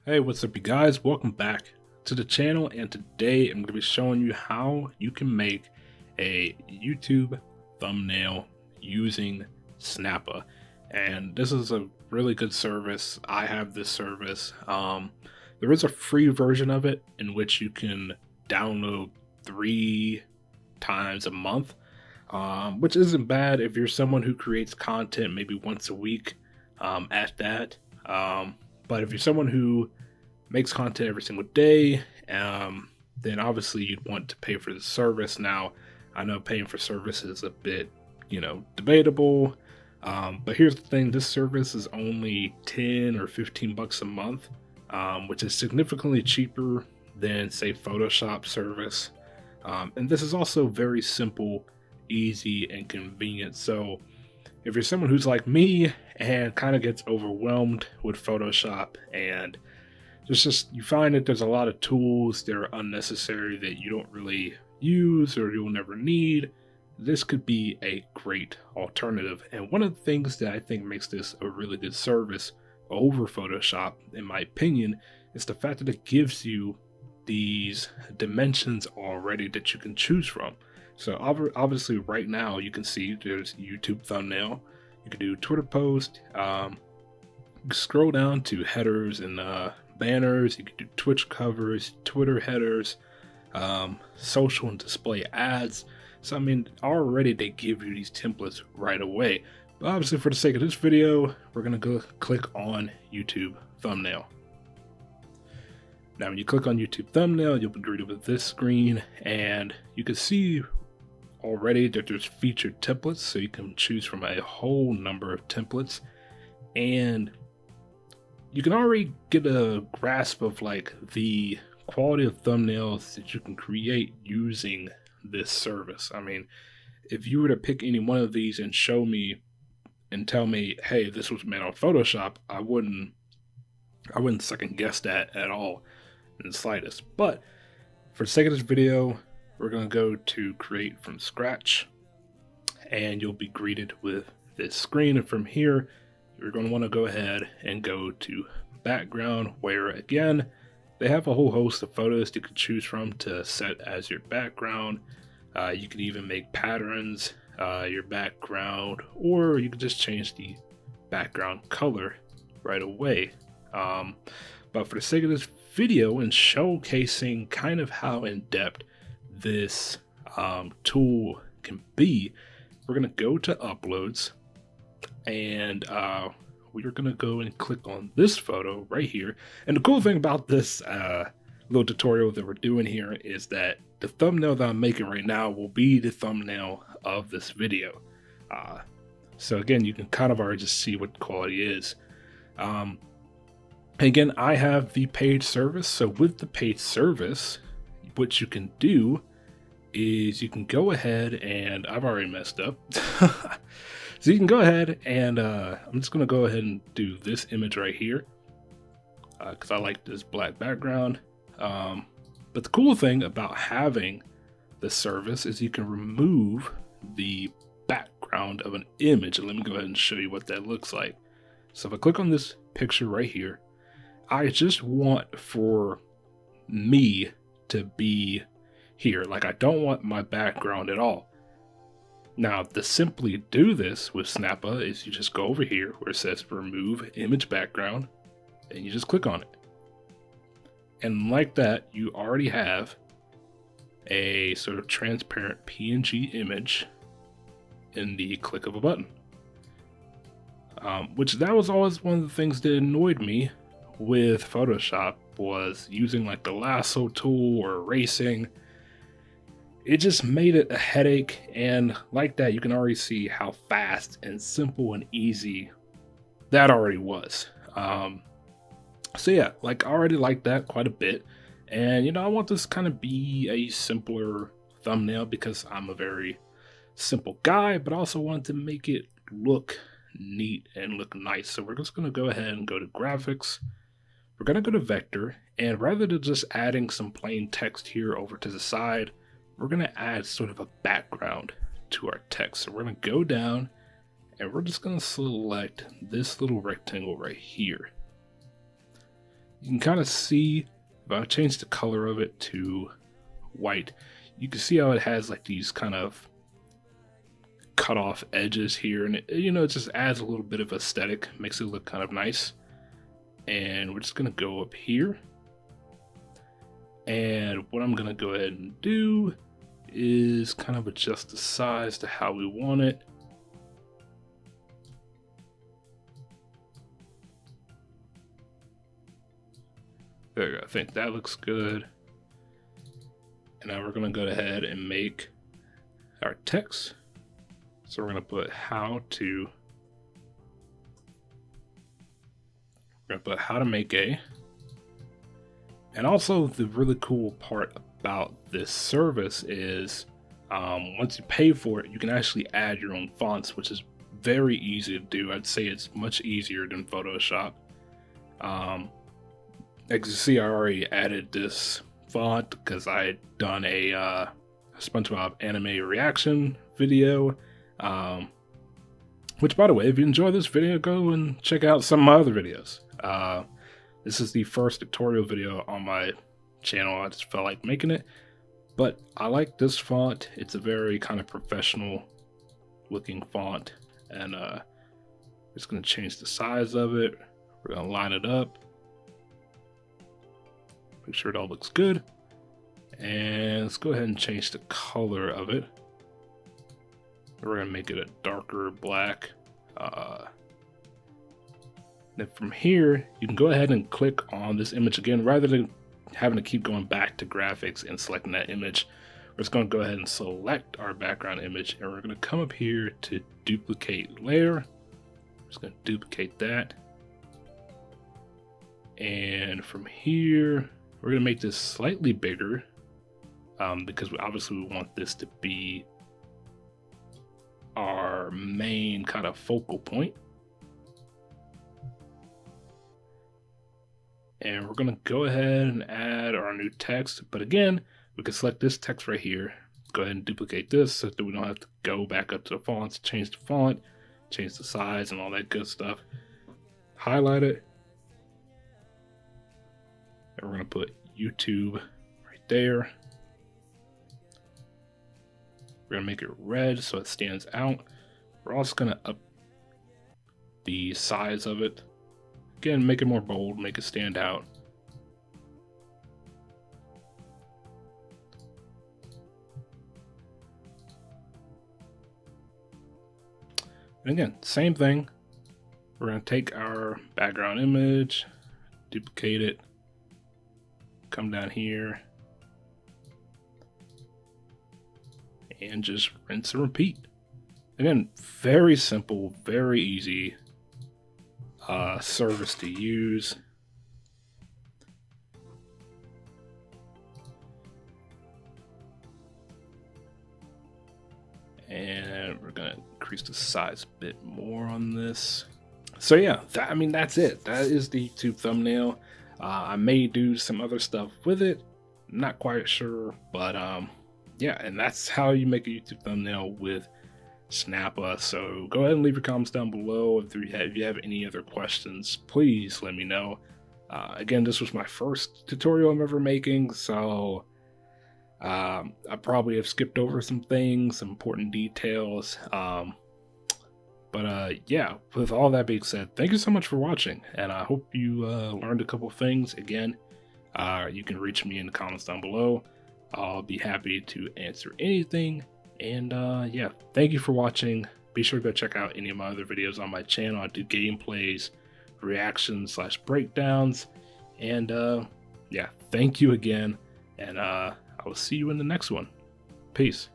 Hey, what's up you guys? Welcome back to the channel, and today I'm going to be showing you how you can make a YouTube thumbnail using Snappa. And this is a really good service. I have this service. There is a free version of it in which you can download 3 times a month, which isn't bad if you're someone who creates content maybe once a week at that. But if you're someone who makes content every single day, then obviously you'd want to pay for the service. Now, I know paying for service is a bit, debatable. But here's the thing: this service is only 10 or 15 bucks a month, which is significantly cheaper than, say, Photoshop service. And this is also very simple, easy, and convenient. So if you're someone who's like me and kind of gets overwhelmed with Photoshop, and you find that there's a lot of tools that are unnecessary that you don't really use or you'll never need, this could be a great alternative. And one of the things that I think makes this a really good service over Photoshop, in my opinion, is the fact that it gives you these dimensions already that you can choose from. So obviously right now you can see there's YouTube thumbnail, you can do Twitter post, scroll down to headers and banners, you can do Twitch covers, Twitter headers, social and display ads. So I mean, already they give you these templates right away. But obviously for the sake of this video, we're gonna go click on YouTube thumbnail. Now when you click on YouTube thumbnail, you'll be greeted with this screen, and you can see already that there's featured templates, so you can choose from a whole number of templates, and you can already get a grasp of like the quality of thumbnails that you can create using this service. I mean, if you were to pick any one of these and show me and tell me, hey, this was made on Photoshop, I wouldn't second guess that at all in the slightest. But for the sake of this video, we're going to go to create from scratch, and you'll be greeted with this screen. And from here, you're going to want to go ahead and go to background, where again, they have a whole host of photos you can choose from to set as your background. You can even make patterns your background, or you can just change the background color right away. But for the sake of this video and showcasing kind of how in-depth this tool can be, we're going to go to uploads, and we're going to go and click on this photo right here. And the cool thing about this little tutorial that we're doing here is that the thumbnail that I'm making right now will be the thumbnail of this video. So again, you can kind of already just see what the quality is. Again, I have the paid service. So with the paid service, what you can do is you can go ahead and I've already messed up. So you can go ahead and I'm just going to go ahead and do this image right here because I like this black background. But the cool thing about having this service is you can remove the background of an image. And let me go ahead and show you what that looks like. So if I click on this picture right here, I just want for me to be here. Like, I don't want my background at all. Now, to simply do this with Snappa is you just go over here where it says remove image background, and you just click on it. And like that, you already have a sort of transparent PNG image in the click of a button. Which that was always one of the things that annoyed me with Photoshop, was using like the lasso tool or erasing. It just made it a headache, and like that, you can already see how fast and simple and easy that already was. So yeah, like I already like that quite a bit, and I want this kind of be a simpler thumbnail because I'm a very simple guy, but also want to make it look neat and look nice. So we're just going to go ahead and go to graphics. We're going to go to vector, and rather than just adding some plain text here over to the side, we're going to add sort of a background to our text. So we're going to go down, and we're just going to select this little rectangle right here. you can kind of see, if I change the color of it to white, you can see how it has like these kind of cut off edges here, and it just adds a little bit of aesthetic, makes it look kind of nice. And we're just gonna go up here, and what I'm gonna go ahead and do is kind of adjust the size to how we want it. There we go. I think that looks good. And now we're going to go ahead and make our text. So we're going to put how to make a. And also the really cool part about this service is once you pay for it, you can actually add your own fonts, which is very easy to do. I'd say it's much easier than Photoshop. As you see, I already added this font because I had done a SpongeBob anime reaction video. Which, by the way, if you enjoy this video, go and check out some of my other videos. This is the first tutorial video on my channel. I just felt like making it. But I like this font. It's a very kind of professional looking font. And just going to change the size of it. We're going to line it up. Make sure it all looks good. And let's go ahead and change the color of it. We're going to make it a darker black. Then from here, you can go ahead and click on this image again. Rather than having to keep going back to graphics and selecting that image, we're just going to go ahead and select our background image. And we're going to come up here to duplicate layer. I'm just going to duplicate that. And from here, we're going to make this slightly bigger because obviously we want this to be our main kind of focal point. And we're going to go ahead and add our new text. But again, we can select this text right here. Go ahead and duplicate this so that we don't have to go back up to the fonts, change the font, change the size and all that good stuff. Highlight it. And we're going to put YouTube right there. We're going to make it red so it stands out. We're also going to up the size of it. Again, make it more bold, make it stand out. And again, same thing. We're going to take our background image, duplicate it, come down here, and just rinse and repeat. Again, very simple, very easy service to use. And we're gonna increase the size a bit more on this. So yeah, that's it. That is the YouTube thumbnail. I may do some other stuff with it. Not quite sure, but yeah, and that's how you make a YouTube thumbnail with Snappa. So go ahead and leave your comments down below. If you have any other questions, please let me know. Again, this was my first tutorial I'm ever making, so I probably have skipped over some things, some important details. But yeah, with all that being said, thank you so much for watching, and I hope you learned a couple things. Again, you can reach me in the comments down below. I'll be happy to answer anything. And yeah, thank you for watching. Be sure to go check out any of my other videos on my channel. I do gameplays, reactions / breakdowns. And yeah, thank you again. And I will see you in the next one. Peace.